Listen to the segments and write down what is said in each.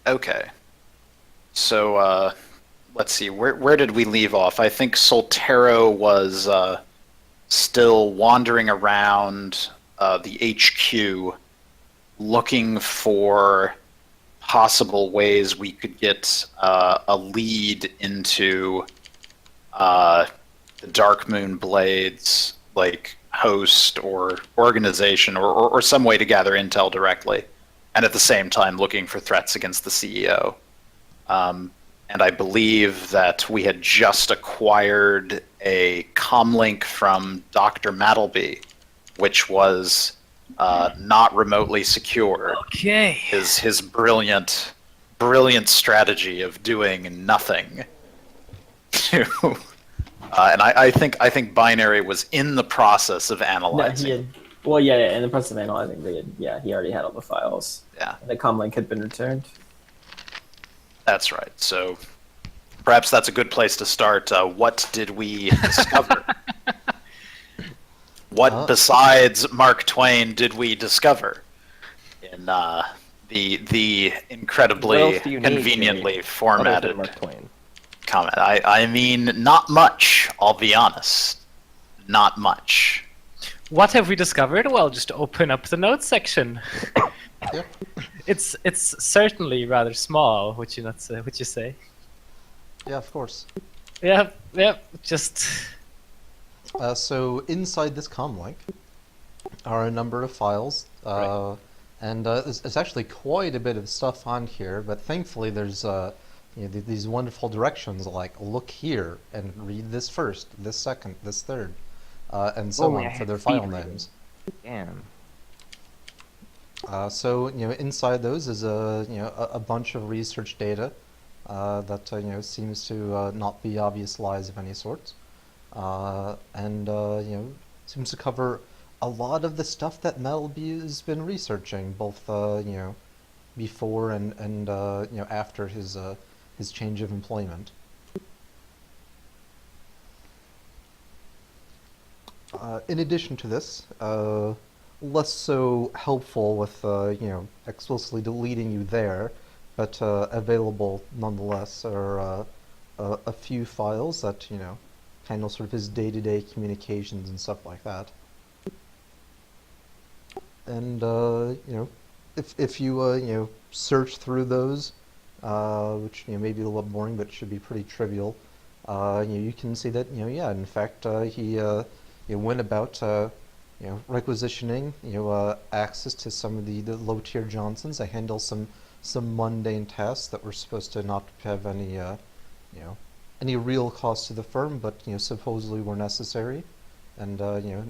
Okay. So, let's see. Where did we leave off? I think Soltero was still wandering around the HQ looking for possible ways we could get a lead into the Dark Moon Blades, like host or organization, or some way to gather intel directly, and at the same time looking for threats against the CEO. Um, and I believe that we had just acquired a comlink from Dr. Mattleby, which was not remotely secure. Okay. His brilliant strategy of doing nothing to and I think Binary was in the process of No, he analyzing. had. Well, yeah, in the process of analyzing, they had. Yeah, he already had all the files. Yeah, And the comlink had been returned. that's right. So perhaps that's a good place to start. What did we discover? What besides Mark Twain did we discover in the What else incredibly do you need, conveniently Jimmy, other formatted than Mark Twain? comment? I mean, not much. I'll be honest. Not much. What have we discovered? Well, just open up the notes section. Yeah. It's certainly rather small. Would you not say? Would you say? Yeah, of course. Yeah, yeah. Just So inside this comlink are a number of files, Right. and there's actually quite a bit of stuff on here. But thankfully, there's these wonderful directions like look here and read this first, this second, this third, and so Only I on for had their speed file reading. names. Damn. So inside those is a bunch of research data that seems to not be obvious lies of any sort, and seems to cover a lot of the stuff that Metalby has been researching, both before and after his change of employment. In addition to this, less so helpful with explicitly deleting you there, but available nonetheless are a few files that handle sort of his day-to-day communications and stuff like that. And if you search through those, which may be a little bit boring, but should be pretty trivial, you can see that yeah, in fact, he went about requisitioning access to some of the low tier Johnsons. They handle some mundane tasks that were supposed to not have any real cost to the firm, but supposedly were necessary, and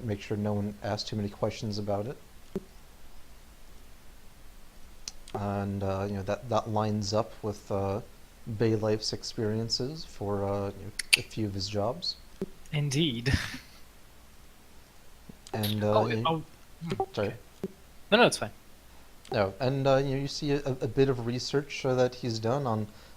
make sure no one asked too many questions about it. And that lines up with Bay Life's experiences for a few of his jobs. indeed. And sorry. No, it's fine. No, and you see a bit of research that he's done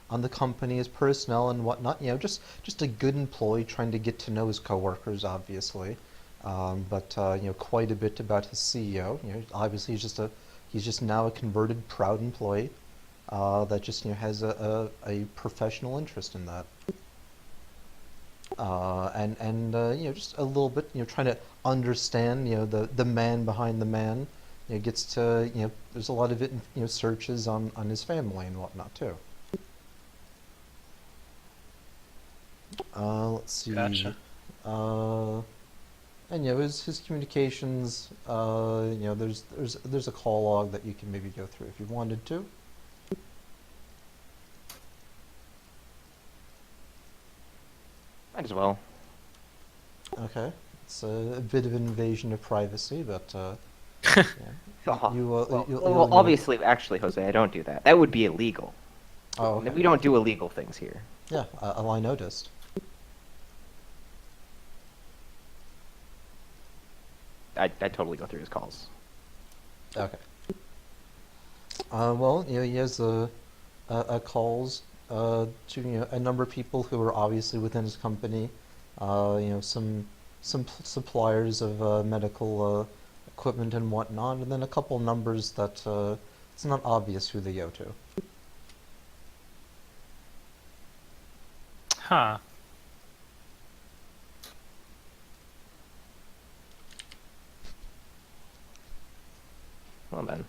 on the company, his personnel and whatnot. Just a good employee trying to get to know his coworkers, obviously. But quite a bit about his CEO. Obviously he's just now a converted, proud employee that just has a professional interest in that. And just a little bit trying to understand the man behind the man. Gets to there's a lot of it in searches on his family and whatnot too. Let's see. Gotcha. And his communications. There's a call log that you can maybe go through if you wanted to. Might as well. Okay, it's a bit of invasion of privacy, but yeah. Well, obviously, actually, Jose, I don't do that. That would be illegal. Oh, okay. We don't do illegal things here. Yeah, I noticed. I totally go through his calls. Okay. Well, he has calls to a number of people who are obviously within his company. Some suppliers of medical equipment and whatnot, and then a couple numbers that it's not obvious who they go to. Huh. Well then.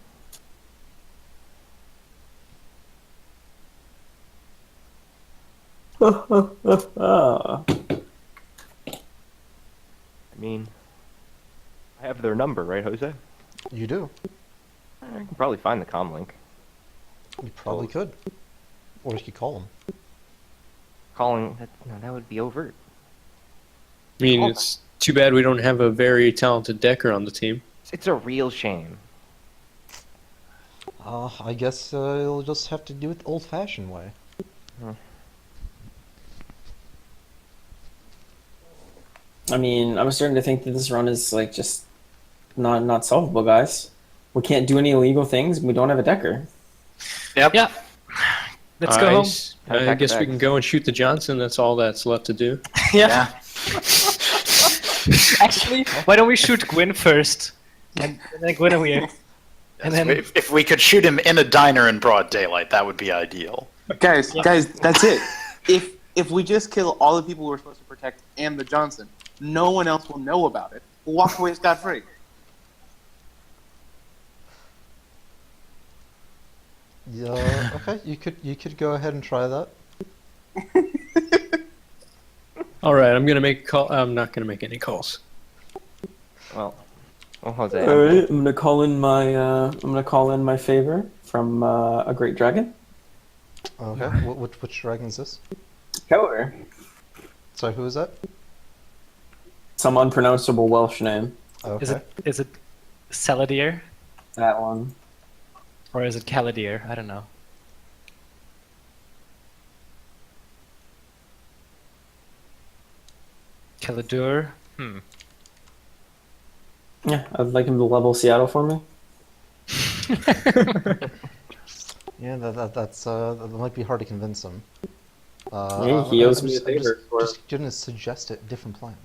Ah. I mean, I have their number, right, Jose? You do. I can probably find the comm link. You probably could. Or you could call them. Calling that, no, that would be overt. I mean, Oh. it's too bad we don't have a very talented decker on the team. It's a real shame. I guess you'll just have to do it the old-fashioned way. I mean, I'm starting to think that this run is like just not solvable, guys. We can't do any illegal things. We don't have a decker. Yep. Yeah. Let's go home. I guess we can go and shoot the Johnson. That's all that's left to do. Yeah. Actually, why don't we shoot Gwyn first? And then Guinevere. And then If we could shoot him in a diner in broad daylight, that would be ideal. Guys, that's it. If we just kill all the people we're supposed to protect and the Johnson, no one else will know about it. We'll walk away scot-free. Yeah. Okay. You could go ahead and try that. All right, I'm gonna make a call. I'm not gonna make any calls. Well, Jose. All right, I'm gonna call in my favor from a great dragon. Okay. Which dragon is this? However, Sorry, who is that? some unpronounceable Welsh name. Okay. is it Saladier That one. or is it Caladier? I don't know. Caladur? Yeah, I'd like him to level Seattle for me. Yeah, that might be hard to convince him. Yeah, he owes me a favor for- Just gonna suggest a different plan.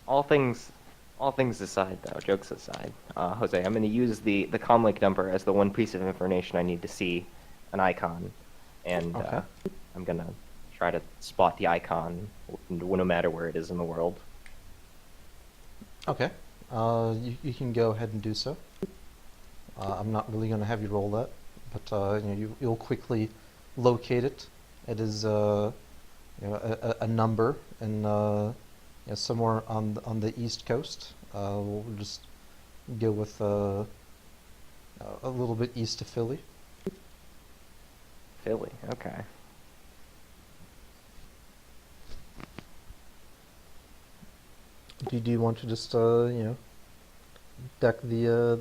All things aside, though, jokes aside, Jose, I'm going to use the comlink number as the one piece of information I need to see an icon, and Okay. I'm going to try to spot the icon no matter where it is in the world. Okay. You can go ahead and do so. I'm not really gonna have you roll that, but you'll quickly locate it. It is a number in somewhere on the east coast. We'll just go with a little bit east of Philly. Philly, okay. Do you want to just deck the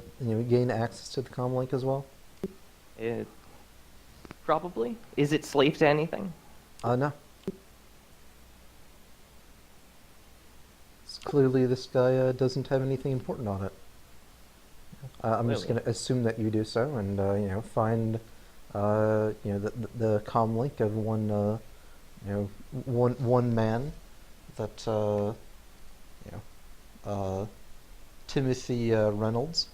gain access to the comm link as well? It probably. Is it slave to anything? No. Clearly, this guy doesn't have anything important on it. I'm just Clearly. going to assume that you do so, and find the comm link of one man that Timothy Reynolds.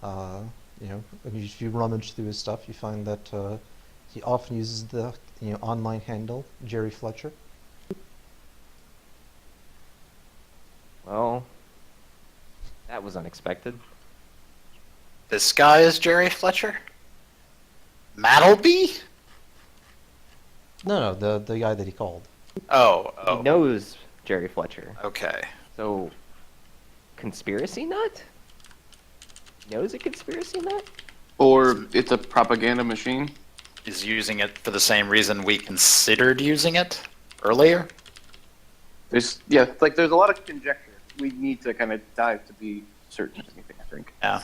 If you rummage through his stuff, you find that he often uses the online handle Jerry Fletcher. Well, that was unexpected. This guy is Jerry Fletcher? Mattleby? No, the guy that he called. He Oh, knows Jerry Fletcher. okay. So, conspiracy nut? He knows a conspiracy nut? Or it's a propaganda machine. Is using it for the same reason we considered using it earlier? There's a lot of conjecture. We need to kind of dive to be certain of anything, I think. Yeah.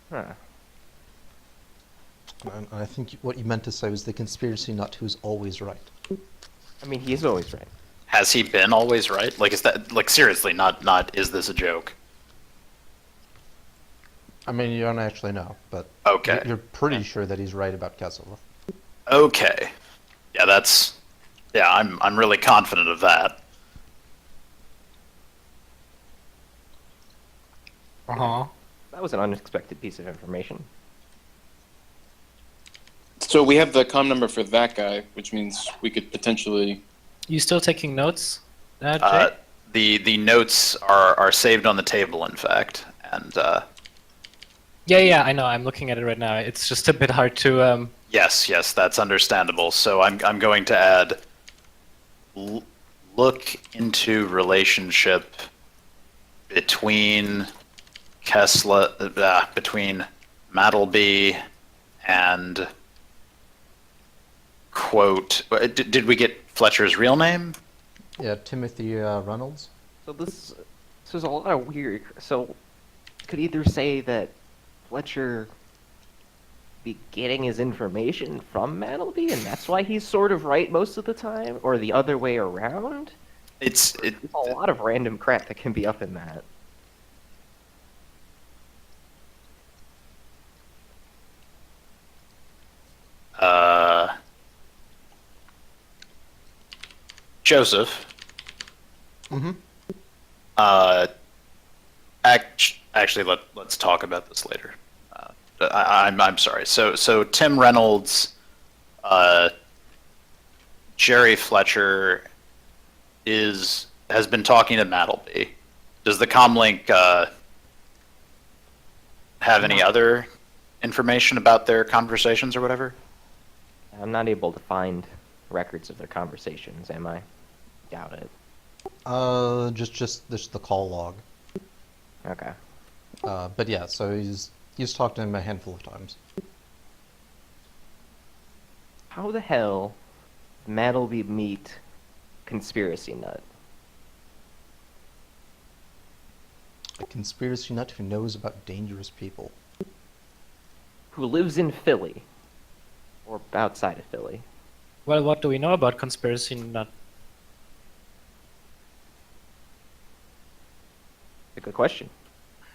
Huh. And I think what you meant to say was the conspiracy nut who's always right. I mean, he's always right. Has he been always right? Like, is that, like, seriously, not, is this a joke? I mean, you don't actually know, but Okay. you're pretty sure that he's right about Kessel. Okay. Yeah, I'm really confident of that. Uh-huh. That was an unexpected piece of information. So we have the comm number for that guy, which means we could potentially. You still taking notes, Jay? The notes are saved on the table, in fact, and Yeah, I know. I'm looking at it right now. It's just a bit hard to. yes, that's understandable. So I'm going to add look into relationship between between Mattleby and quote. Did we get Fletcher's real name? Yeah, Timothy Reynolds. So there's a lot of weird. So could either say that Fletcher be getting his information from Mattleby, and that's why he's sort of right most of the time, or the other way around. It's There's a lot of random crap that can be up in that. Joseph. Mm-hmm. Actually, let's talk about this later. I'm sorry. So Tim Reynolds, Jerry Fletcher has been talking to Mattleby. Does the comlink have any other information about their conversations or whatever? I'm not able to find records of their conversations, am I? Doubt it. Just the call log. Okay. But yeah, so he's talked to him a handful of times. How the hell did Mattleby meet Conspiracy Nut? A conspiracy nut who knows about dangerous people. Who lives in Philly. Or outside of Philly. Well, what do we know about conspiracy nut? A good question.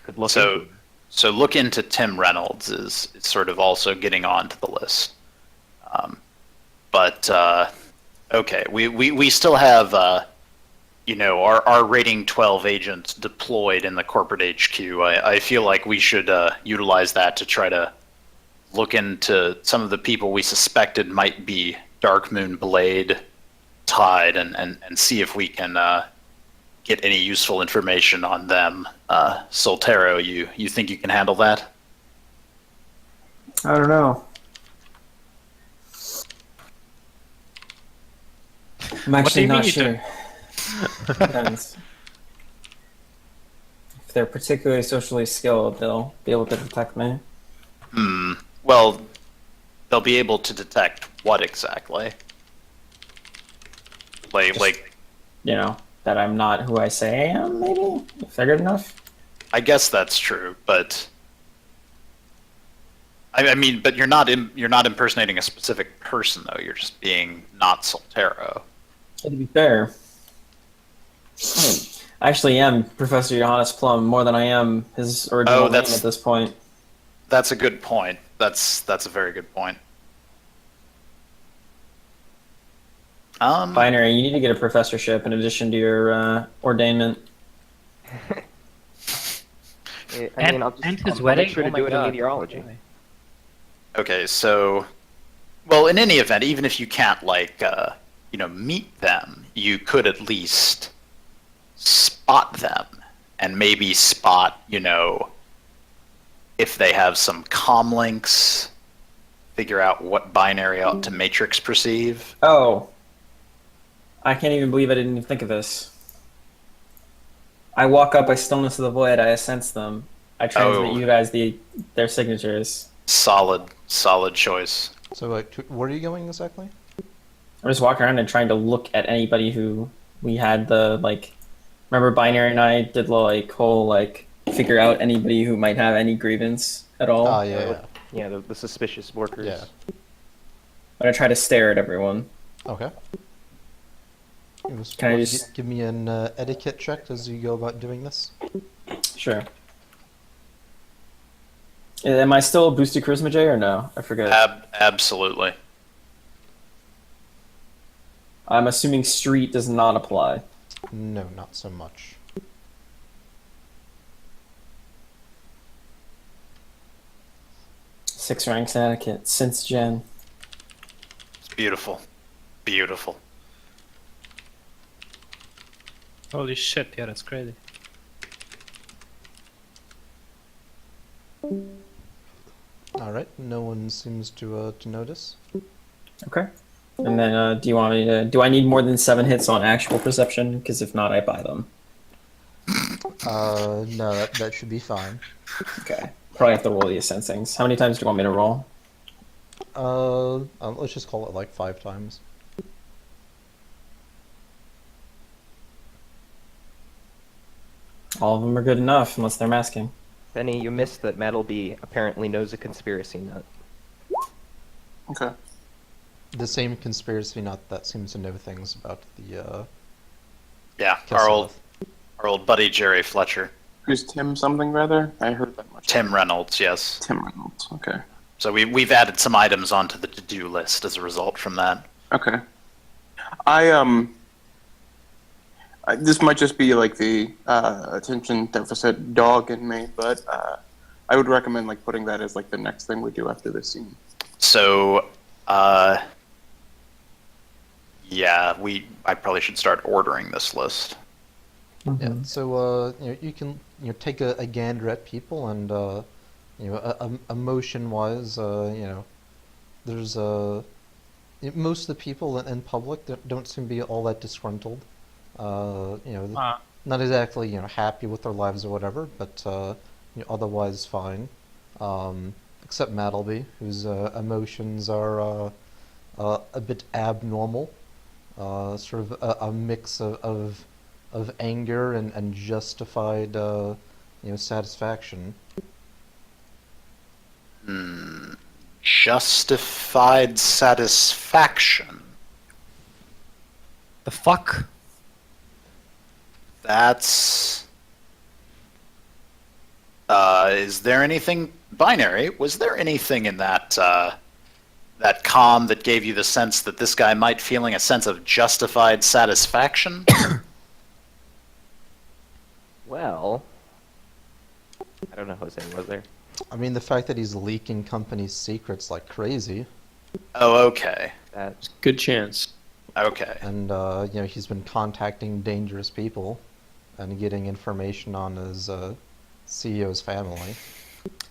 Could look So into it. so look into Tim Reynolds is sort of also getting onto the list. But okay, we still have our rating 12 agents deployed in the corporate HQ. I feel like we should utilize that to try to look into some of the people we suspected might be Dark Moon Blade tied and see if we can get any useful information on them. Soltero, you think you can handle that? I don't know. I'm What do actually you mean not you sure. Depends. If they're particularly socially skilled, they'll be able to detect me. Well, they'll be able to detect what exactly? Like You know, that I'm not who I say I am, maybe? If they're good enough? I guess that's true, but I mean, but you're not impersonating a specific person though. You're just being not Soltero. To be fair, I actually am Professor Johannes Plum more than I am his original name that's- at this point. That's a good point. That's a very good point. Binary, you need to get a professorship in addition to your ordainment. I mean, I'll just and his I'll wedding? make sure to Oh my do it in God. meteorology. Okay, so, well, in any event, even if you can't meet them, you could at least spot them and maybe spot, if they have some comm links, figure out what binary ought to matrix perceive. Oh. I can't even believe I didn't even think of this. I walk up, I stillness of the void, I sense them. I transmit Oh. you guys their signatures. Solid choice. So where are you going exactly? I'm just walking around and trying to look at anybody who we had remember Binary and I did whole figure out anybody who might have any grievance at all. Ah, yeah. Yeah, the suspicious workers. Yeah. I'm gonna try to stare at everyone. Okay. Can I just- give me an etiquette check as you go about doing this? Sure. Am I still boosted charisma, Jay, or no? I forget. Absolutely. I'm assuming street does not apply. No, not so much. 6 ranks in etiquette since Gen. It's beautiful. Beautiful. Holy shit, yeah, that's crazy. All right, no one seems to notice. Okay. And then, do you want me to? Do I need more than 7 hits on actual perception? Because if not, I buy them. No, that should be fine. Okay. Probably have to roll these sensings. How many times do you want me to roll? Let's just call it like 5 times. All of them are good enough, unless they're masking. Benny, you missed that Metalby apparently knows a conspiracy nut. Okay. The same conspiracy nut that seems to know things about the Yeah, Kislev. our old buddy Jerry Fletcher. Who's Tim something rather? I heard that much. Tim Reynolds, yes. Tim Reynolds. Okay. So we've added some items onto the to-do list as a result from that. Okay. This might just be like the attention deficit dog in me, but I would recommend like putting that as like the next thing we do after this scene. So, yeah, I probably should start ordering this list. Yeah. So you can take a gander at people and emotion-wise, there's most of the people in public don't seem to be all that disgruntled. Not exactly happy with their lives or whatever, but otherwise fine. Except Maddleby, whose emotions are a bit abnormal, sort of a mix of anger and justified satisfaction. Justified satisfaction. The fuck? That's... is there anything... Binary, was there anything in that, that comm that gave you the sense that this guy might feeling a sense of justified satisfaction? Well, I don't know, Jose, was there? I mean, the fact that he's leaking company secrets like crazy, Oh, okay. That Good chance. Okay. and he's been contacting dangerous people and getting information on his CEO's family.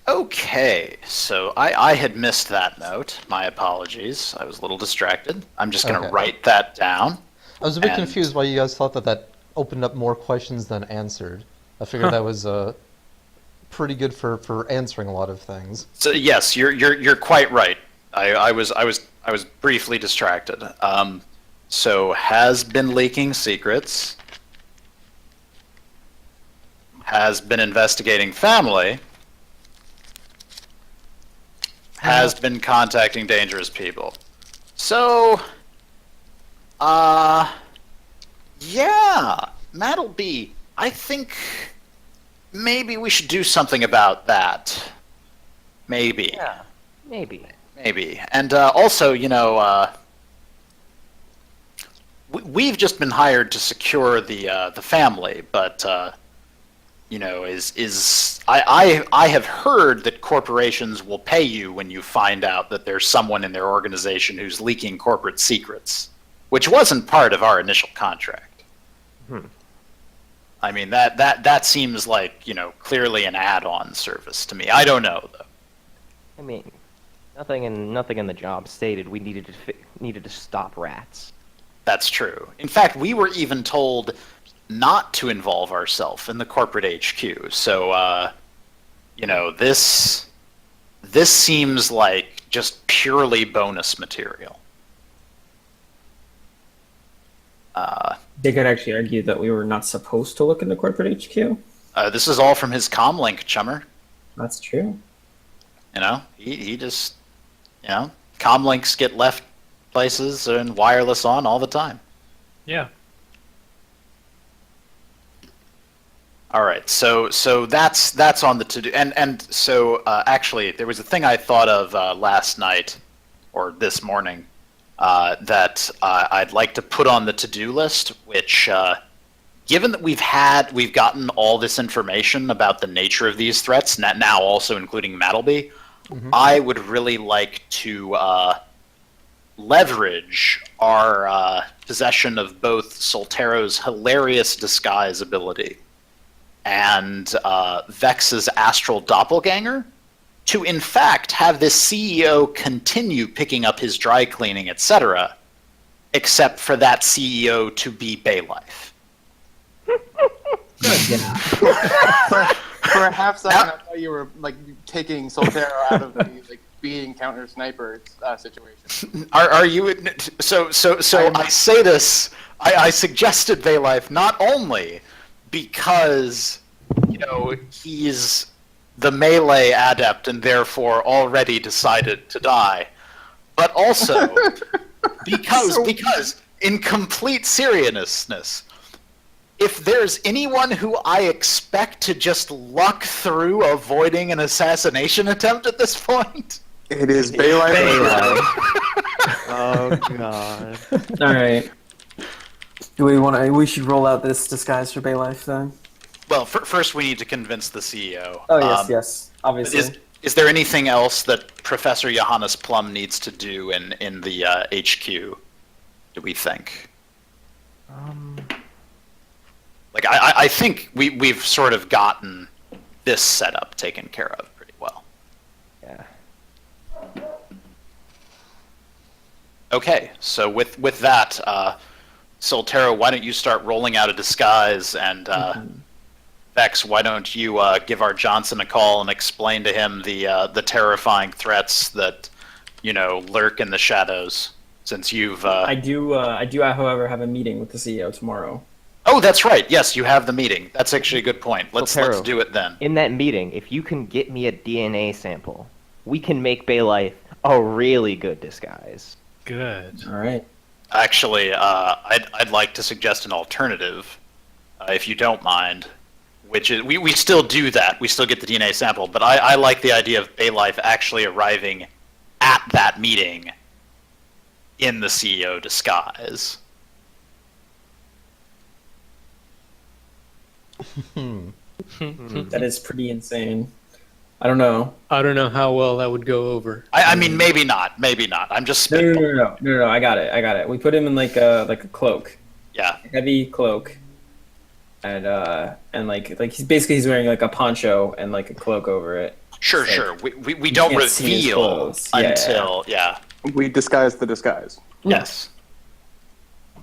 Okay, so I had missed that note. My apologies. I was a little distracted. I'm just going to Okay. write that down. I was a bit And- confused why you guys thought that opened up more questions than answered. I figured that was pretty good for answering a lot of things. So yes, you're quite right. I was briefly distracted. So has been leaking secrets. Has been investigating family. Has been contacting dangerous people. So, yeah, Maddleby, I think maybe we should do something about that. Maybe. yeah, maybe. Maybe. And also, we've just been hired to secure the family, but I have heard that corporations will pay you when you find out that there's someone in their organization who's leaking corporate secrets, which wasn't part of our initial contract. I mean, that seems like, clearly an add-on service to me. I don't know, though. I mean, nothing in the job stated we needed to stop rats. That's true. In fact, we were even told not to involve ourselves in the corporate HQ. So, this seems like just purely bonus material. They could actually argue that we were not supposed to look in the corporate HQ. This is all from his comlink, chummer. That's true. He just, comlinks get left places and wireless on all the time. Yeah. All right, so that's on the to-do, and so actually there was a thing I thought of last night or this morning that I'd like to put on the to-do list, which given that we've gotten all this information about the nature of these threats, now also including Maddleby, I would really like to leverage our possession of both Soltero's hilarious disguise ability and Vex's astral doppelganger to, in fact, have this CEO continue picking up his dry cleaning, etc., except for that CEO to be Baylife. For a half second, I thought you were like taking Soltero out of the like being counter sniper situation. Are you so? I say this. I suggested Baylife not only because he's the melee adept and therefore already decided to die, but also because in complete seriousness, if there's anyone who I expect to just luck through avoiding an assassination attempt at this point, It is Baylife. Oh god. All right. Do we want to? We should roll out this disguise for Baylife then. well, first we need to convince the CEO. Oh yes, obviously. Is there anything else that Professor Johannes Plum needs to do in the HQ? Do we think? Like I think we've sort of gotten this setup taken care of pretty well. Yeah. Okay, so with that, Soltero, why don't you start rolling out a disguise, and Vex, why don't you give our Johnson a call and explain to him the terrifying threats that lurk in the shadows, since you've. I do, however, have a meeting with the CEO tomorrow. Oh, that's right. Yes, you have the meeting. That's actually a good point. Let's Soltero, do it then. In that meeting, if you can get me a DNA sample, we can make Baylife a really good disguise. Good. All right. Actually, I'd like to suggest an alternative, if you don't mind, which is we still do that. We still get the DNA sample, but I like the idea of Baylife actually arriving at that meeting in the CEO disguise. That is pretty insane. I don't know. I don't know how well that would go over. I mean, maybe not. I'm just No, spitballing. no. I got it. We put him in like a cloak, Yeah. a heavy cloak, and like he's wearing like a poncho and like a cloak over it. Sure, Like, sure. We don't can't see his reveal clothes. Yeah. until We disguise the disguise. yes.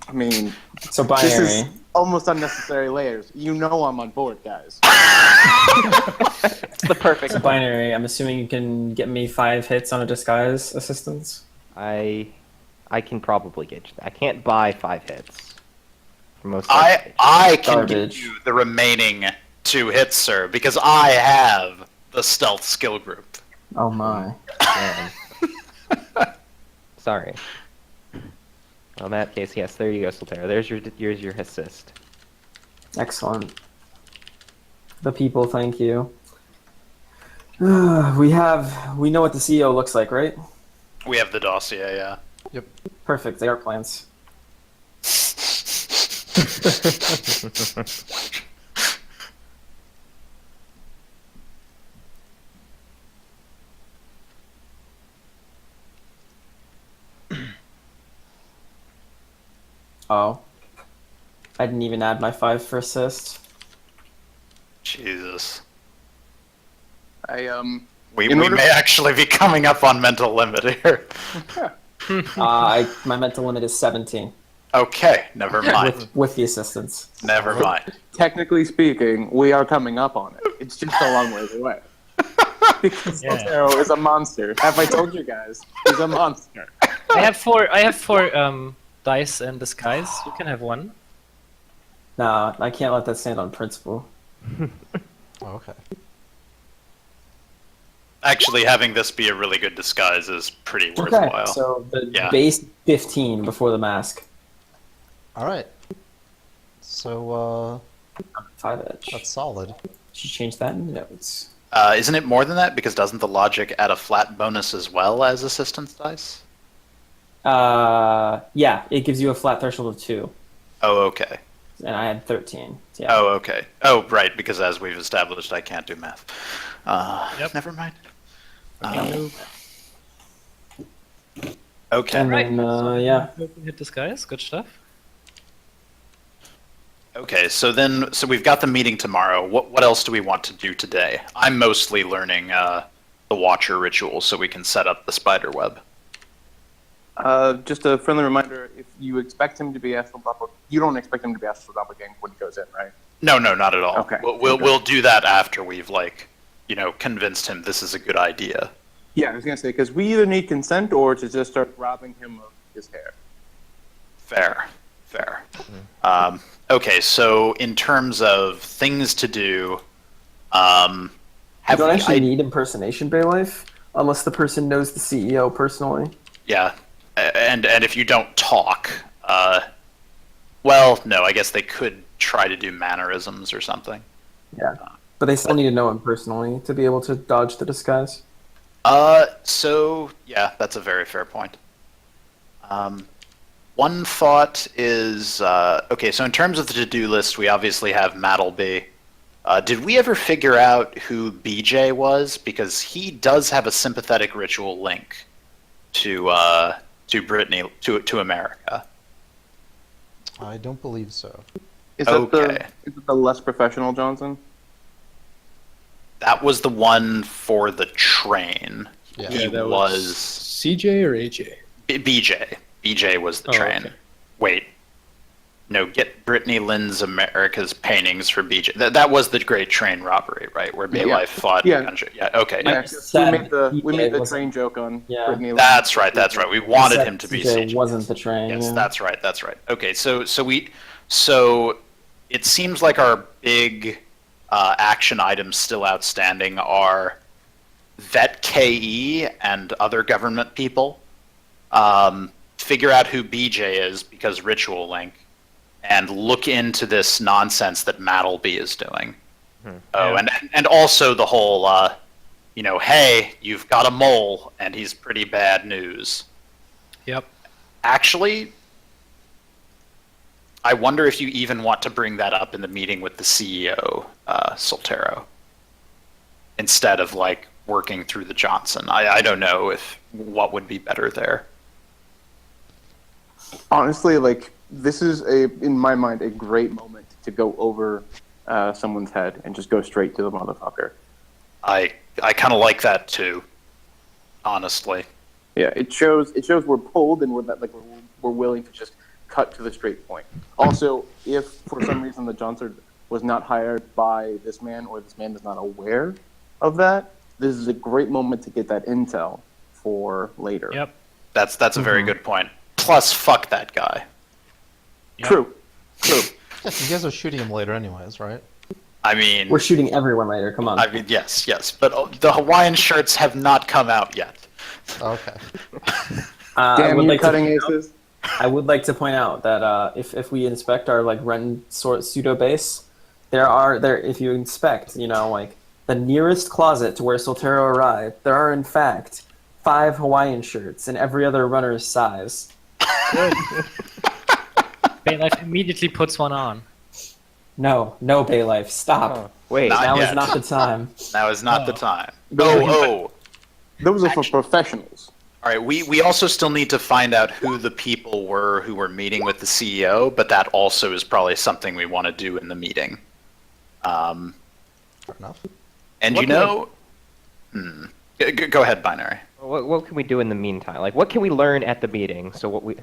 I mean, So this binary. is almost unnecessary layers. You know I'm on board, guys. It's the perfect. So binary. I'm assuming you can get me 5 hits on a disguise assistance. I can probably get you that. I can't buy 5 hits. For most likely. I can Garbage. give you the remaining 2 hits, sir, because I have the stealth skill group. Oh my. Man. Sorry. Well, in that case, yes. There you go, Soltero. There's your assist. Excellent. The people thank you. We know what the CEO looks like, right? We have the dossier, yeah. Perfect. They are plans. Oh. I didn't even add my 5 for assist. Jesus. In We order- may actually be coming up on mental limit here. My mental limit is 17 Okay, never mind. with the assistance. Never mind. Technically speaking, we are coming up on it. It's just a long ways away. Because Yeah. Soltero is a monster. Have I told you guys? He's a monster. I have four dice and disguise. You can have one. Nah, I can't let that stand on principle. Okay. Actually, having this be a really good disguise is pretty worthwhile. So the Yeah. base 15 before the mask. All right. So 5 edge. that's solid. Should change that in notes. Isn't it more than that? Because doesn't the logic add a flat bonus as well as assistance dice? Yeah, it gives you a flat threshold of 2, Oh, okay. and I had 13. Yeah. Oh, okay. Oh, right, because as we've established, I can't do math. Yep. Never mind. Okay. And then, yeah. Hit disguise. Good stuff. Okay, so we've got the meeting tomorrow. What else do we want to do today? I'm mostly learning the Watcher ritual so we can set up the spider web. Just a friendly reminder: if you expect him to be astral doppelganger, you don't expect him to be astral doppelganger when he goes in, right? No, not at all. Okay. We'll do that after we've convinced him this is a good idea. Yeah, I was gonna say because we either need consent or to just start robbing him of his hair. Fair. Okay, so in terms of things to do, You have don't we, actually need impersonation, Baylife, unless the person knows the CEO personally. yeah, and if you don't talk, well, no, I guess they could try to do mannerisms or something. Yeah. But they still need to know him personally to be able to dodge the disguise. So yeah, that's a very fair point. One thought is, okay, so in terms of the to-do list, we obviously have Mattleby. Did we ever figure out who BJ was? Because he does have a sympathetic ritual link to Brittany, to America. I don't believe so. Is that Okay. is it the less professional Johnson? That was the one for the train. Yeah. He that was CJ or AJ? BJ. BJ was the Oh, train. okay. Wait. No, get Brittany Lynn's America's paintings for BJ. That was the Great Train Robbery, right? Where Baylife fought. Yeah. Yeah. Okay. Yeah, I 'cause said we made the BJ train joke on Yeah. Brittany. That's right. We wanted Except him to be CJ CJ. wasn't the train. Yes, yeah. that's right. Okay, so it seems like our big action items still outstanding are vet KE and other government people. Figure out who BJ is because ritual link, and look into this nonsense that Mattleby is doing. Oh, and also the whole, hey, you've got a mole and he's pretty bad news. Yep. Actually, I wonder if you even want to bring that up in the meeting with the CEO, Soltero, instead of working through the Johnson. I don't know what would be better there. Honestly, this is in my mind, a great moment to go over someone's head and just go straight to the motherfucker. I kind of like that too, honestly. Yeah, it shows we're pulled and we're willing to just cut to the straight point. Also, if for some reason the Johnson was not hired by this man or this man is not aware of that, this is a great moment to get that intel for later. Yep. That's a very good point. Plus, fuck that guy. Yep. True. Yes, you guys are shooting him later anyways, right? I mean, We're shooting everyone later. Come on. yes, but the Hawaiian shirts have not come out yet. Okay. I Damn would you, like to cutting point out- aces. I would like to point out that if we inspect our Ren pseudo base, if you inspect, the nearest closet to where Soltero arrived, there are in fact 5 Hawaiian shirts in every other runner's size. Baylife immediately puts one on. No, Baylife, stop. Oh, wait. Not Now yet. is not the time. Now is not the time. Oh. Oh. Those are for professionals. All right, we also still need to find out who the people were who were meeting with the CEO, but that also is probably something we want to do in the meeting. Fair enough. And What go ahead, Binary. What can we do in the meantime? What can we learn at the meeting so we know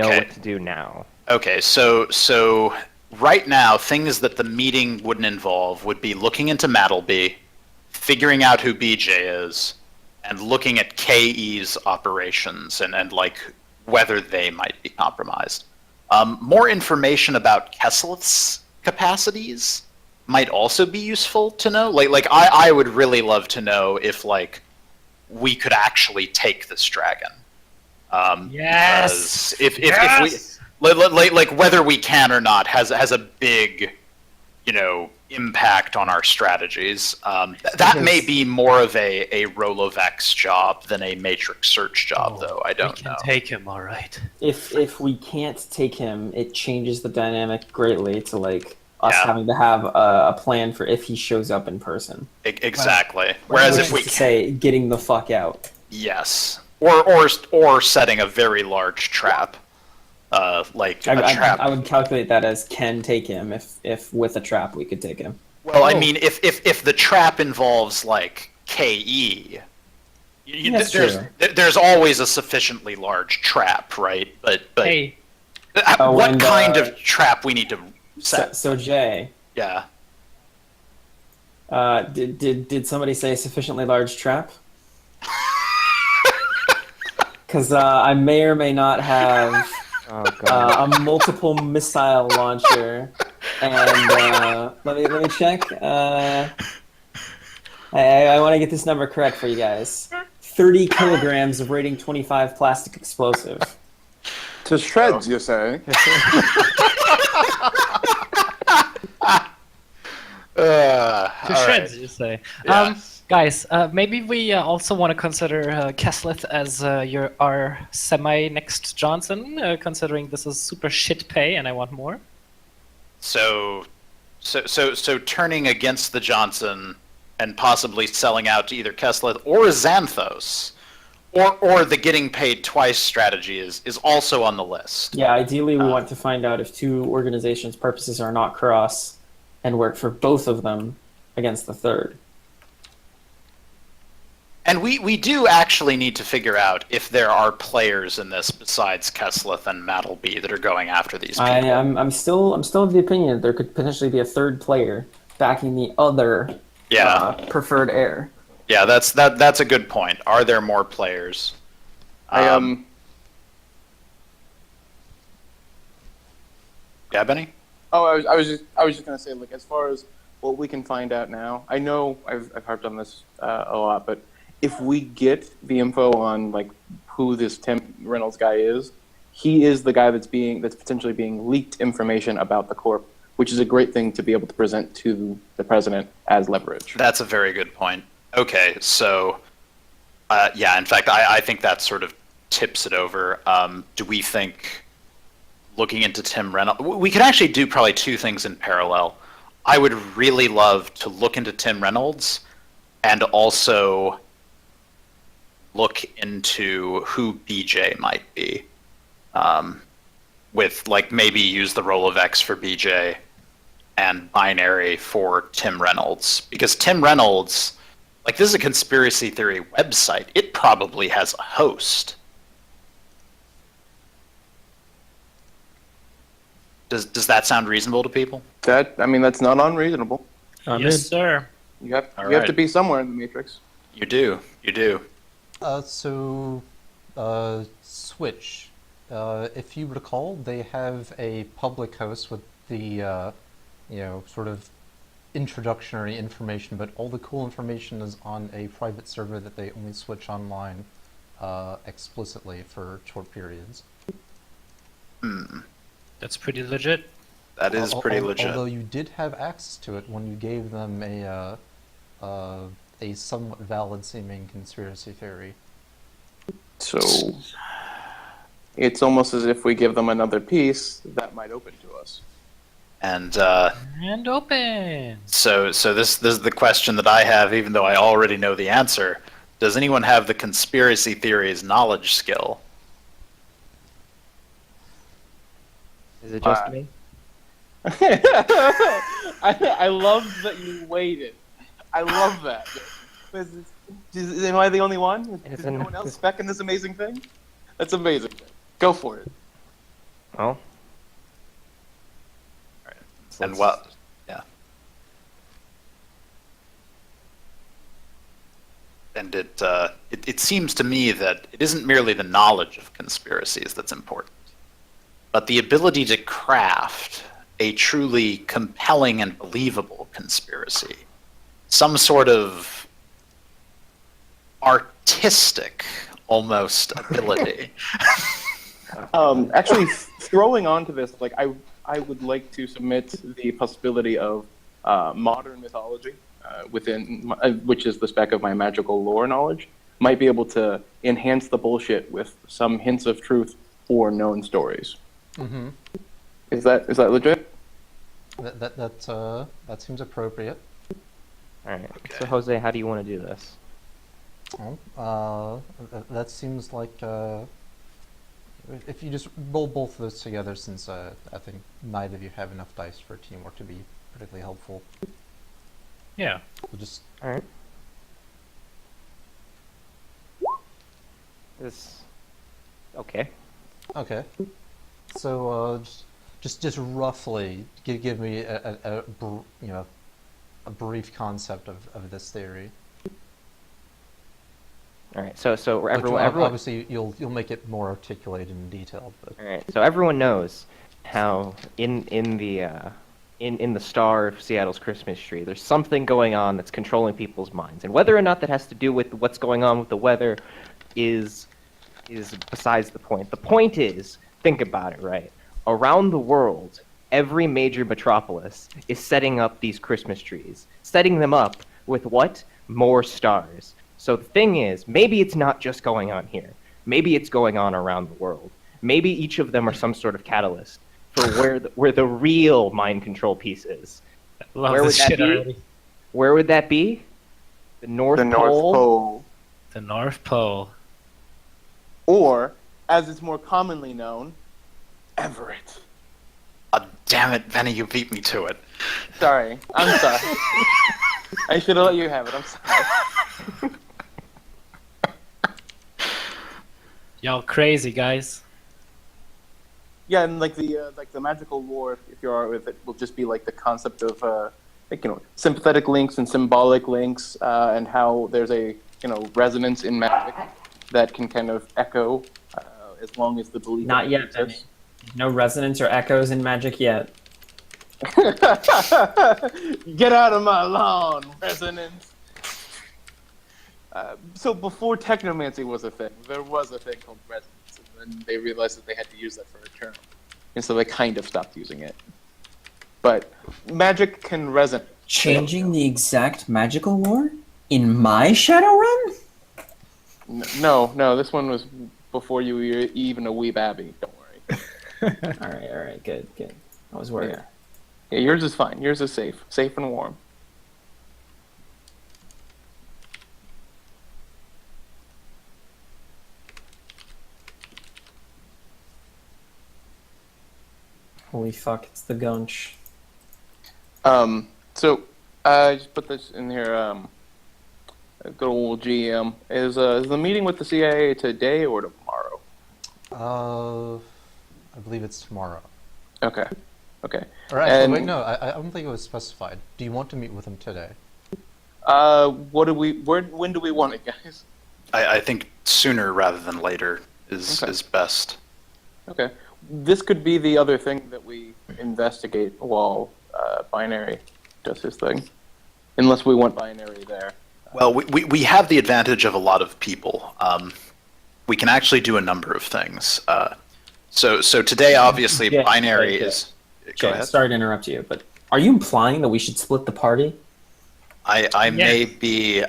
Okay. what to do now? Okay, so right now, things that the meeting wouldn't involve would be looking into Mattleby, figuring out who BJ is, and looking at KE's operations and whether they might be compromised. More information about Kesselth's capacities might also be useful to know. I would really love to know if we could actually take this dragon. Yes! Because if we whether we can or not has a big impact on our strategies. That may be more of a Rolovex job than a Matrix search job, though. I don't We know. can take him, all right. If we can't take him, it changes the dynamic greatly to us Yeah. having to have a plan for if he shows up in person. Exactly. Whereas Which if we is to say, getting the fuck out. yes, or setting a very large trap, like a trap. I would calculate that as can take him if with a trap we could take him. Well, I Oh. mean, if the trap involves like KE, That's true. there's always a sufficiently large trap, right? But Hey, what and, kind of trap we need to set? So Jay, Yeah. did somebody say sufficiently large trap? Because I may or may not have Oh god. a multiple missile launcher, and let me check. I want to get this number correct for you guys. 30 kilograms of rating 25 plastic explosive. To shreds, you say? to All shreds, right. you say. Yes. Guys, maybe we also want to consider Kesslith as our semi-next Johnson, considering this is super shit pay and I want more. So turning against the Johnson and possibly selling out to either Kesslith or Xanthos, or the getting paid twice strategy is also on the list. Yeah, ideally we want to find out if two organizations' purposes are not cross, and work for both of them against the third. And we do actually need to figure out if there are players in this besides Kesslith and Mattleby that are going after these people. I'm still of the opinion that there could potentially be a third player backing the other preferred heir. Yeah, that's a good point. Are there more players? Yeah, Benny? Oh, I was just gonna say, like, as far as what we can find out now, I know I've harped on this a lot, but if we get the info on like who this Tim Reynolds guy is, he is the guy that's potentially being leaked information about the corp, which is a great thing to be able to present to the president as leverage. That's a very good point. Okay, so yeah, in fact, I think that sort of tips it over. Do we think looking into Tim Reynolds, we could actually do probably two things in parallel. I would really love to look into Tim Reynolds and also look into who BJ might be. With like maybe use the role of X for BJ and binary for Tim Reynolds, because Tim Reynolds, like, this is a conspiracy theory website. It probably has a host. Does that sound reasonable to people? That's not unreasonable. I'm yes, in. sir. You have All you have right. to be somewhere in the Matrix. You do. Switch. If you recall, they have a public host with the, sort of introductory information, but all the cool information is on a private server that they only switch online explicitly for short periods. That's pretty legit. That is pretty legit. Although you did have access to it when you gave them a somewhat valid seeming conspiracy theory. So it's almost as if we give them another piece that might open to us. And And open. so this is the question that I have, even though I already know the answer. Does anyone have the conspiracy theories knowledge skill? Is it just me? I love that you waited. I love that. Am I the only one? Is no one else specking this amazing thing? That's amazing. Go for it. Well, And what? Yeah. And it seems to me that it isn't merely the knowledge of conspiracies that's important, but the ability to craft a truly compelling and believable conspiracy. Some sort of artistic, almost, ability. Actually, throwing onto this, like I would like to submit the possibility of modern mythology which is the spec of my magical lore knowledge, might be able to enhance the bullshit with some hints of truth or known stories. Mm-hmm. Is that legit? That seems appropriate. All right. So Jose, how do you want to do this? Well, that seems like if you just roll both of those together, since I think neither of you have enough dice for teamwork to be particularly helpful. Yeah. We'll just All right. This. Okay. okay. So just roughly give me a brief concept of this theory. All right. So Which everyone. obviously you'll make it more articulated and detailed, but All right. So everyone knows how in the star of Seattle's Christmas tree, there's something going on that's controlling people's minds, and whether or not that has to do with what's going on with the weather is besides the point. The point is, think about it, right? Around the world, every major metropolis is setting up these Christmas trees, setting them up with what? More stars. So the thing is, maybe it's not just going on here. Maybe it's going on around the world. Maybe each of them are some sort of catalyst for where the real mind control piece is. Love Where this would that shit be? already. Where would that be? The North The North Pole? Pole. The North Pole. Or, as it's more commonly known, Everett. Oh, damn it, Benny, you beat me to it. Sorry. I'm sorry. I should have let you have it. I'm sorry. Y'all crazy, guys. Yeah, and like the magical lore, if you are with it, will just be like the concept of sympathetic links and symbolic links, and how there's a resonance in magic that can kind of echo as long as the belief. Not yet, Benny. exists. No resonance or echoes in magic yet. Get out of my lawn, resonance. So before technomancy was a thing, there was a thing called resonance, and then they realized that they had to use that for a term, and so they kind of stopped using it. But magic can resonate. Changing the exact magical lore in my Shadowrun? No, this one was before you were even a wee babby. Don't worry. All right, good. I was worried. Yeah, yours is fine. Yours is safe and warm. Holy fuck, it's the Gunch. So I just put this in here. Good old GM is the meeting with the CIA today or tomorrow? I believe it's tomorrow. Okay. Or actually, And- wait, no, I don't think it was specified. Do you want to meet with him today? When do we want it, guys? I think sooner rather than later is best. Okay. This could be the other thing that we investigate while Binary does his thing. Unless we want Binary there. Well, we have the advantage of a lot of people. We can actually do a number of things. So today, obviously, Yeah, Binary yeah. is... Go Jay, ahead. sorry to interrupt you, but are you implying that we should split the party? I may be...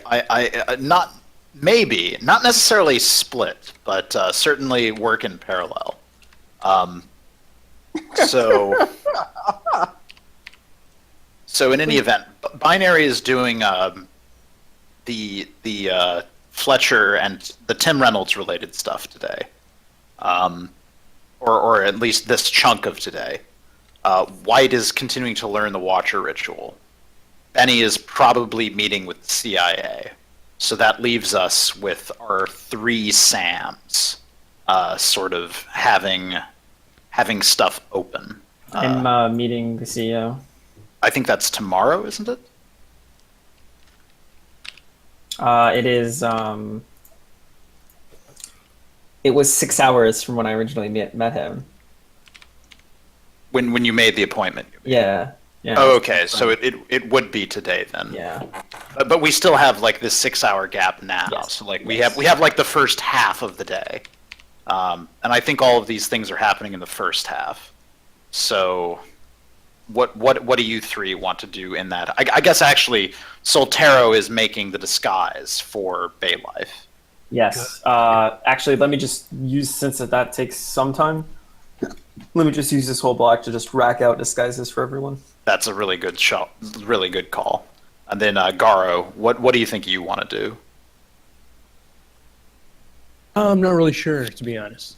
not necessarily split, but certainly work in parallel. So in any event, Binary is doing the Fletcher and the Tim Reynolds related stuff today, or at least this chunk of today. White is continuing to learn the Watcher ritual. Benny is probably meeting with the CIA. So that leaves us with our three Sams, sort of having stuff open. I'm meeting the CEO. I think that's tomorrow, isn't it? It is. It was 6 hours from when I originally met him. When you made the appointment. You mean. Yeah. Oh, okay. So it would be today then. Yeah. But we still have like this 6 hour gap now. Yes. So like we have like the first half of the day. And I think all of these things are happening in the first half. So what do you three want to do in that? I guess actually Soltero is making the disguise for Baylife. Yes. Actually, let me just use, since that takes some time, let me just use this whole block to just rack out disguises for everyone. That's a really good shot, really good call. And then Garo, what do you think you want to do? I'm not really sure, to be honest.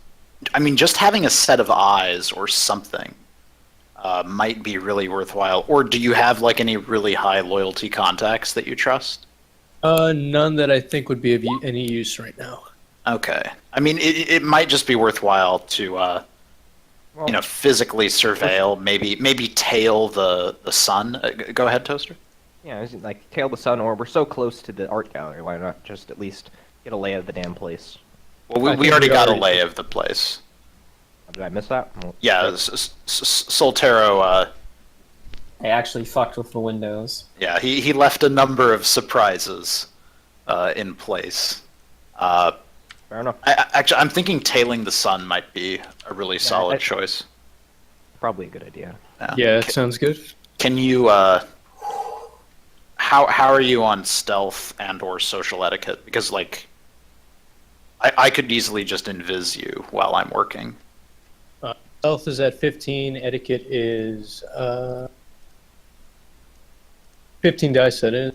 I mean, just having a set of eyes or something might be really worthwhile. Or do you have like any really high loyalty contacts that you trust? None that I think would be of any use right now. Okay. I mean, it might just be worthwhile to physically surveil, maybe tail the sun. Go ahead, Toaster. Yeah, is it like tail the sun, or we're so close to the art gallery, why not just at least get a lay of the damn place? Well, I we think already we got a already- lay of the place. Did I miss that? Well, Yeah, Soltero. I actually fucked with the windows. Yeah, he left a number of surprises in place. fair enough. Actually, I'm thinking tailing the sun might be a really solid I- choice. Probably a good idea. Yeah, it sounds good. Can you? How are you on stealth and or social etiquette? Because like, I could easily just invis you while I'm working. Stealth is at 15. Etiquette is 15 dice, that is.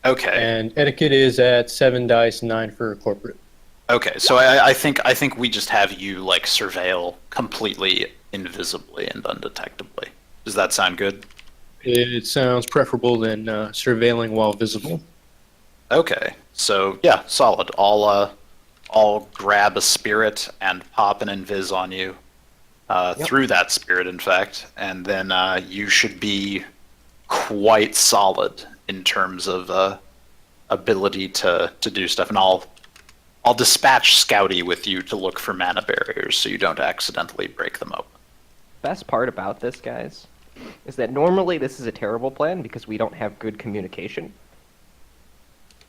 Okay. And etiquette is at 7 dice, 9 for corporate. Okay. So I think we just have you like surveil completely invisibly and undetectably. Does that sound good? It sounds preferable than surveilling while visible. Okay. So yeah, solid. I'll grab a spirit and pop an invis on you. Through that spirit, in fact, and then you should be quite solid in terms of ability to do stuff. And I'll dispatch Scouty with you to look for mana barriers so you don't accidentally break them open. Best part about this, guys, is that normally this is a terrible plan because we don't have good communication.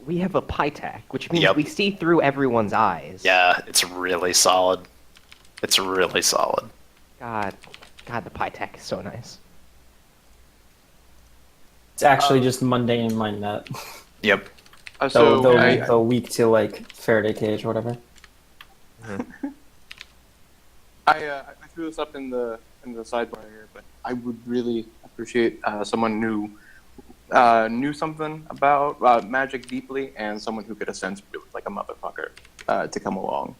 We have a PyTac, which means Yep. we see through everyone's eyes. Yeah, it's really solid. It's really solid. God, the PyTac is so nice. It's actually just mundane MindNet. Yep. So the weak to like Faraday cage or whatever. I threw this up in the sidebar here, but I would really appreciate someone who knew something about magic deeply and someone who could ascend really like a motherfucker to come along.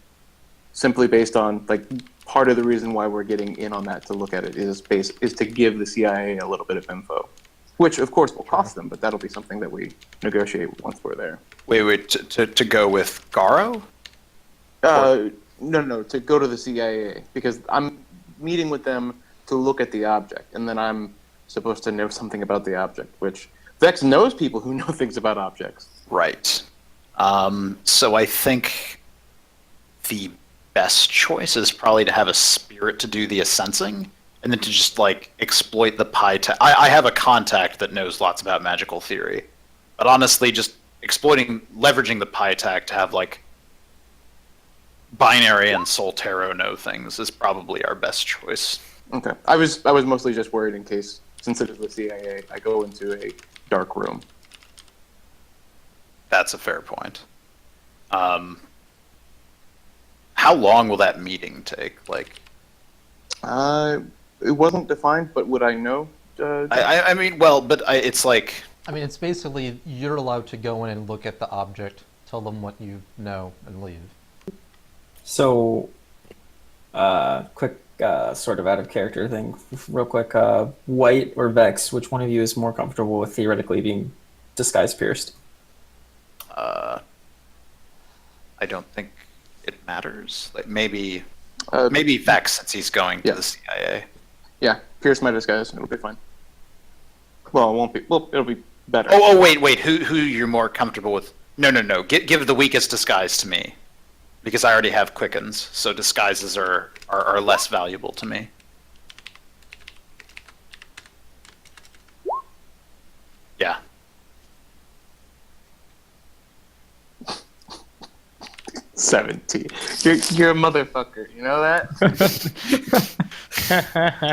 Simply based on like part of the reason why we're getting in on that to look at it is to give the CIA a little bit of info, which of course will cost them, but that'll be something that we negotiate once we're there. Wait, to go with Garo? No, to go to the CIA because I'm meeting with them to look at the object, and then I'm supposed to know something about the object, which Vex knows people who know things about objects. Right. So I think the best choice is probably to have a spirit to do the assensing, and then to just like exploit the PyTac. I have a contact that knows lots about magical theory, but honestly, just leveraging the PyTac to have like Binary and Soltero know things is probably our best choice. Okay, I was mostly just worried in case, since it is the CIA, I go into a dark room. That's a fair point. How long will that meeting take? Like, It wasn't defined, but would I know? I mean, well, but it's like, I mean, it's basically you're allowed to go in and look at the object, tell them what you know, and leave. So, quick, sort of out of character thing, real quick. White or Vex, which one of you is more comfortable with theoretically being disguise pierced? I don't think it matters. Like maybe Vex, since he's going to yeah. the CIA. Yeah, pierce my disguise, it'll be fine. Well, it won't be. Well, it'll be better. Oh, wait. Who you're more comfortable with? No. Give the weakest disguise to me, because I already have quickens. So disguises are less valuable to me. Yeah. 17. You're a motherfucker. You know that?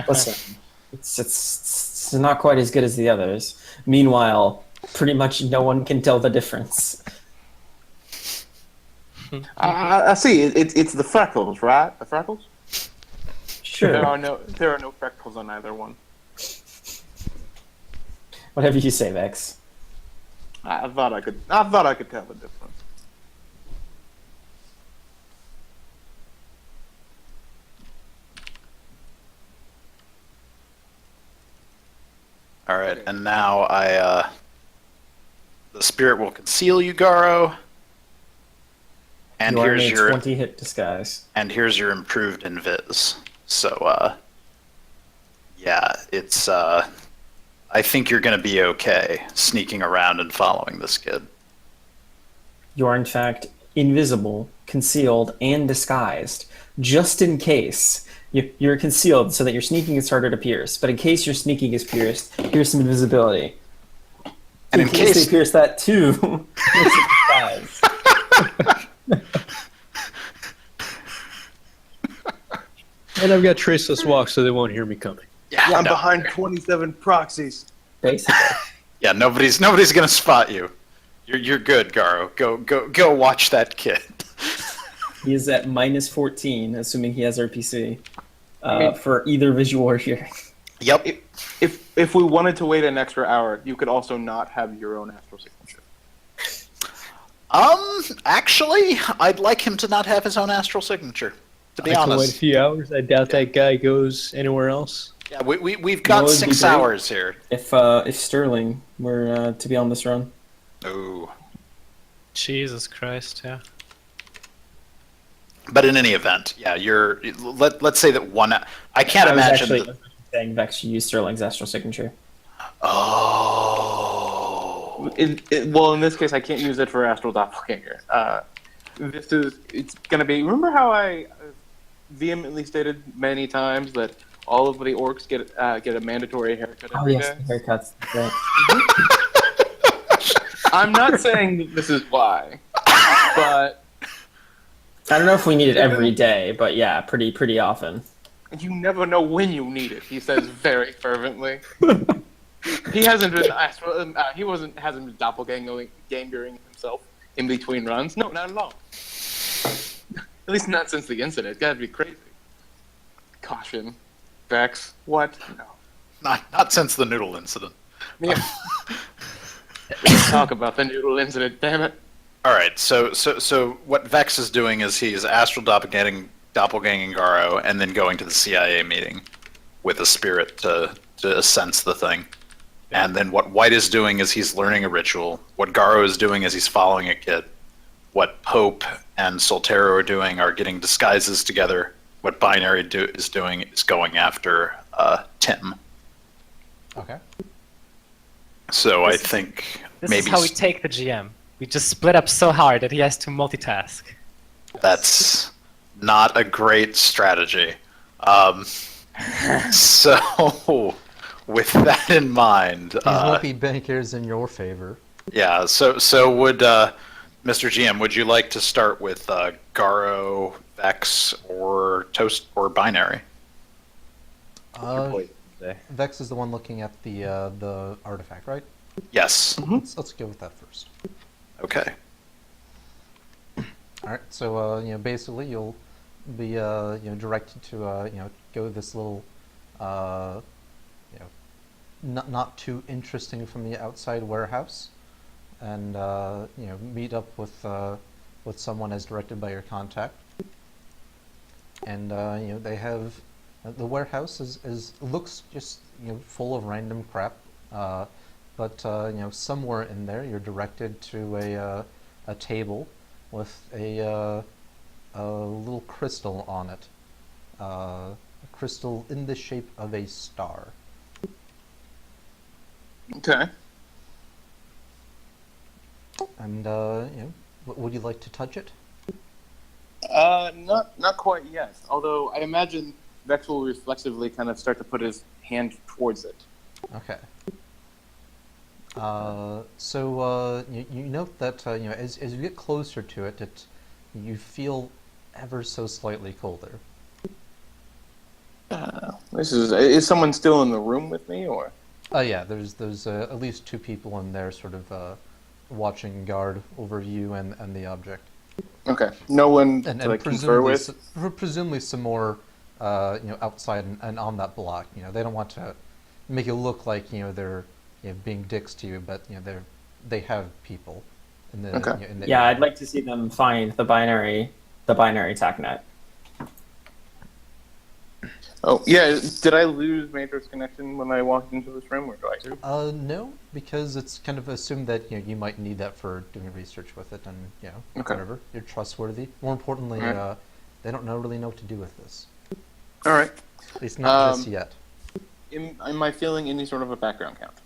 Listen, it's not quite as good as the others. Meanwhile, pretty much no one can tell the difference. I see. It's the freckles, right? The freckles. Sure. There are no freckles on either one. Whatever you say, Vex. I thought I could tell the difference. All right, and now the spirit will conceal you, Garo. And You are in here's a your 20-hit disguise. improved invis. So yeah, it's I think you're gonna be okay sneaking around and following this kid. You are in fact invisible, concealed, and disguised, just in case. You're concealed so that your sneaking is harder to pierce. But in case your sneaking is pierced, here's some invisibility. And in case they pierce that too, here's some disguise. And I've got traceless walk, so they won't hear me coming. Yeah, I'm no. behind 27 proxies. Basically. Yeah, nobody's gonna spot you. You're good, Garo. Go watch that kid. He is at minus 14, assuming he has RPC, mean- for either visual or hearing. Yep. If we wanted to wait an extra hour, you could also not have your own astral signature. Actually, I'd like him to not have his own astral signature. To be I can wait a honest. few hours. I doubt that guy goes anywhere else. Yeah, we've got Well, it'd be 6 great. hours here. If Sterling were to be on this run. Ooh. Jesus Christ, yeah. But in any event, yeah, let's say that one. I can't I was imagine. actually saying Vex should use Sterling's astral signature. Oh. Well, in this case, I can't use it for astral doppelganger. It's gonna be. Remember how I vehemently stated many times that all of the orcs get a mandatory haircut every day? Haircuts. Right. I'm not saying that this is why, but I don't know if we need it every day, but yeah, pretty often. you never know when you need it. He says very fervently. He hasn't been hasn't been doppelgangering himself in between runs. No, not at all. At least not since the incident. That'd be crazy. Caution, Vex. What? No. Not since the noodle incident. Yeah. Let's talk about the noodle incident. Damn it. All right, so what Vex is doing is he's astral doppelganging Garo, and then going to the CIA meeting with a spirit to sense the thing. And then what White is doing is he's learning a ritual. What Garo is doing is he's following a kid. What Pope and Soltero are doing are getting disguises together. What Binary is doing is going after Tim. Okay. So I think This maybe is how we take the GM. We just split up so hard that he has to multitask. that's not a great strategy. So with that in mind, These lucky bankers in your favor. yeah. So would Mr. GM, would you like to start with Garo, Vex, or Toast, or Binary? Vex is the one looking at the artifact, right? Yes. Let's go with that first. Okay. All right. So basically, you'll be directed to go this little not too interesting from the outside warehouse, and meet up with someone as directed by your contact. And they have the warehouse looks just full of random crap, but somewhere in there you're directed to a table with a little crystal on it, a crystal in the shape of a star. Okay. And would you like to touch it? Not quite yet. Although I imagine Vex will reflexively kind of start to put his hand towards it. Okay. So you note that as you get closer to it, you feel ever so slightly colder. Is someone still in the room with me, or? Yeah, there's at least two people in there, sort of watching guard over you and the object. Okay. No one And to like confer with. presumably some more outside and on that block. They don't want to make it look like they're being dicks to you, but they have people. In the, Okay. in the Yeah, area. I'd like to see them find the binary TACnet. Oh, yeah. Did I lose Matrix connection when I walked into this room, or do I? No, because it's kind of assumed that you might need that for doing research with it, and Okay. whatever. You're trustworthy. More importantly, Alright. they don't really know what to do with this. All right. At least not just Um, yet. Am I feeling any sort of a background count?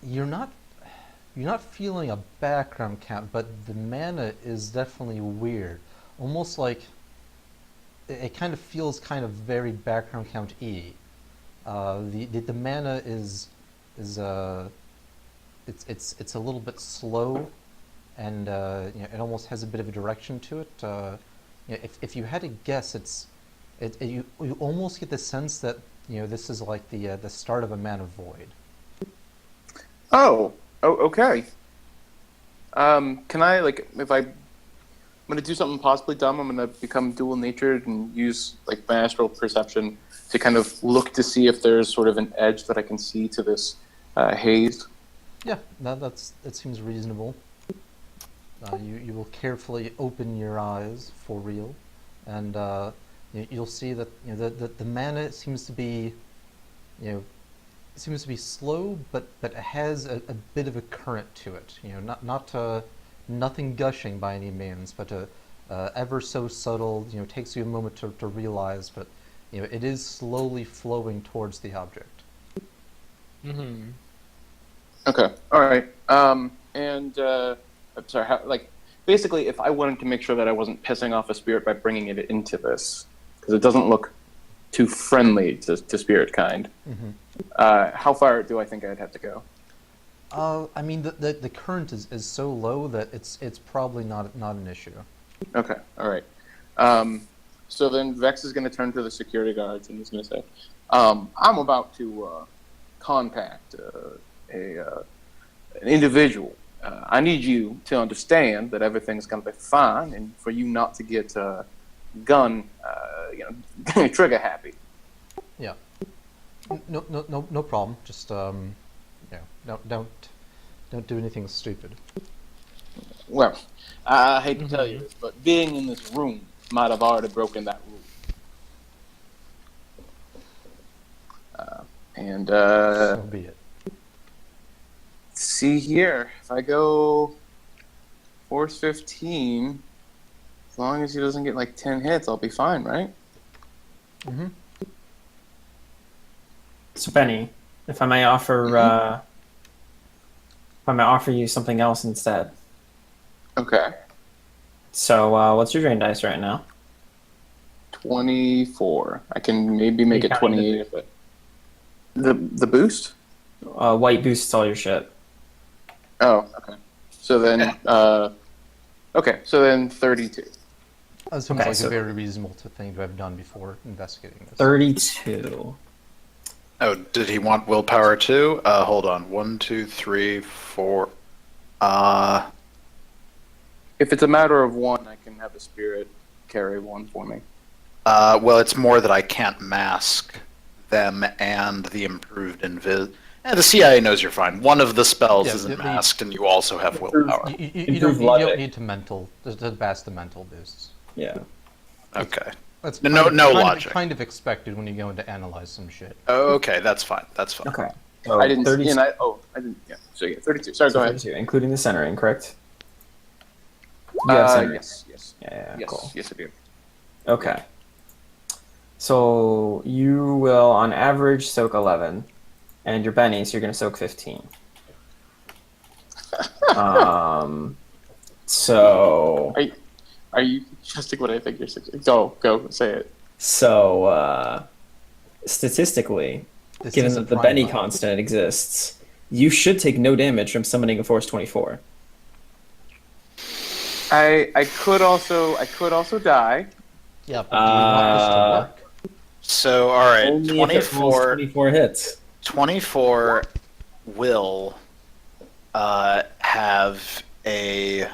You're not feeling a background count, but the mana is definitely weird. Almost like it kind of feels kind of very background count-y. The mana is it's a little bit slow, and it almost has a bit of a direction to it. If you had to guess, you almost get the sense that this is like the start of a mana void. Oh, okay. Can I, like, if I'm gonna do something possibly dumb, I'm gonna become dual natured and use like my astral perception to kind of look to see if there's sort of an edge that I can see to this haze. Yeah, that seems reasonable. You will carefully open your eyes for real, and you'll see that the mana seems to be slow, but it has a bit of a current to it. Nothing gushing by any means, but ever so subtle. Takes you a moment to realize, but it is slowly flowing towards the object. Mm-hmm. Okay, all right. I'm sorry. Basically, if I wanted to make sure that I wasn't pissing off a spirit by bringing it into this, because it doesn't look too friendly to spirit kind. Mm-hmm. How far do I think I'd have to go? I mean, the current is so low that it's probably not an issue. Okay, all right. So then Vex is going to turn to the security guards and he's going to say, I'm about to contact an individual. I need you to understand that everything's going to be fine and for you not to get gun, trigger happy. Yeah. No problem. Just don't do anything stupid. Well, I hate to tell you this, but being in this room might have already broken that rule. So be it. See here, if I go Force 15, as long as he doesn't get like 10 hits, I'll be fine, right? Mm-hmm. So Benny, if I may offer you something else instead. Okay. So what's your drain dice right now? 24. I can maybe make You it counting 28 if it. The boost? White boosts all your shit. Oh, okay. So then, okay, so then 32. That seems Okay, like so- a very reasonable thing to have done before investigating this. 32. Oh, did he want willpower too? Hold on. 1, 2, 3, 4. If it's a matter of one, I can have a spirit carry one for me. Well, it's more that I can't mask them and the improved invis. The CIA knows you're fine. One of the spells Yeah, isn't the- masked, and you also have willpower. You Improve don't logic. need to mental to pass the mental boosts. Yeah. Okay. That's No- kind no of, logic. Kind of expected when you go in to analyze some shit. Oh, okay, that's fine. That's fine. Okay. So I didn't. 32, I didn't. Yeah. So yeah, 32. Sorry, go ahead. 32, including the centering, correct? You have centering. Yes. Yes. Yeah, Yes. cool. Yes, I do. Okay. So you will, on average, soak 11, and you're Benny, so you're going to soak 15. So Are you suggesting what I think you're suggesting? Go, say it. so statistically, This given isn't that the prime Benny time. constant exists, you should take no damage from summoning a Force 24. I could also die. Yeah, but do you want this to work? So, all right, Only if it rolls 24 hits. 24 will have a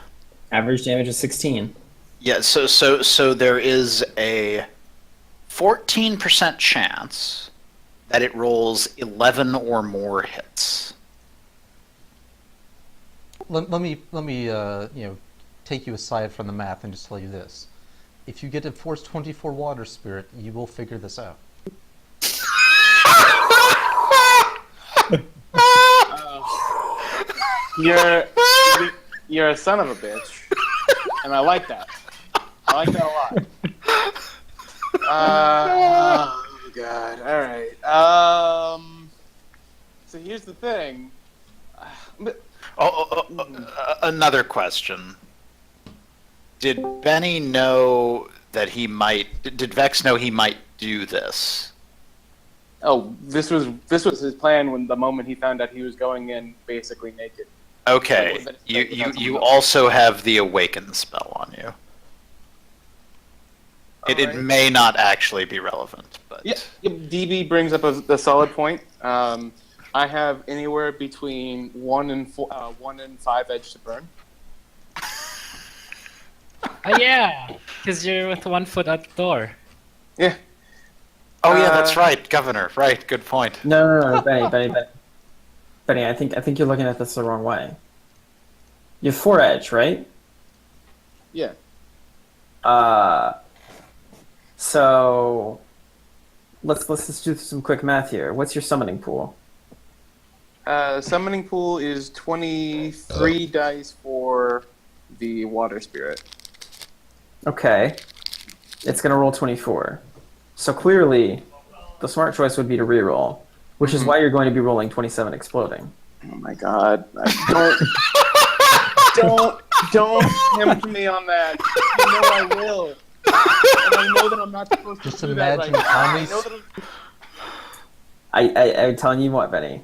Average damage is 16. yeah. So there is a 14% chance that it rolls 11 or more hits. Let me take you aside from the math and just tell you this. If you get a Force 24 Water Spirit, you will figure this out. You're a son of a bitch, and I like that. I like that a lot. Oh god. All right. So here's the thing. Another question. Did Benny know that he might? Did Vex know he might do this? Oh, this was his plan when the moment he found out he was going in basically naked. Okay. You also have the Awaken spell on you. It may not actually be relevant, but yeah. DB brings up a solid point. I have anywhere between 1 and 5 edge to burn. Oh yeah, because you're with 1 foot out the door. Yeah. Oh yeah, that's right, Governor. Right, good point. No, Benny. I think you're looking at this the wrong way. You have 4 edge, right? Yeah. So let's just do some quick math here. What's your summoning pool? Summoning pool is 23 dice for the water spirit. Okay. It's gonna roll 24. So clearly, the smart choice would be to reroll, which is why you're going to be rolling 27 exploding. Oh my god! Don't tempt me on that. You know I will. And I know that I'm not supposed to Just do that right imagine now. how I many know that I'm telling you what, Benny.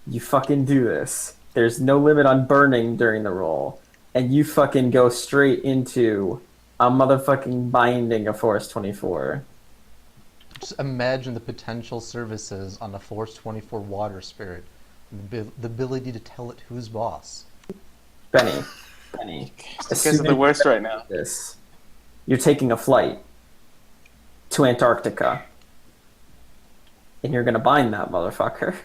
You fucking do this. There's no limit on burning during the roll, and you fucking go straight into a motherfucking binding of Force 24. Just imagine the potential services on a Force 24 Water Spirit. The ability to tell it who's boss. Benny. you guys are the worst right now. This. You're taking a flight to Antarctica. And you're gonna bind that motherfucker.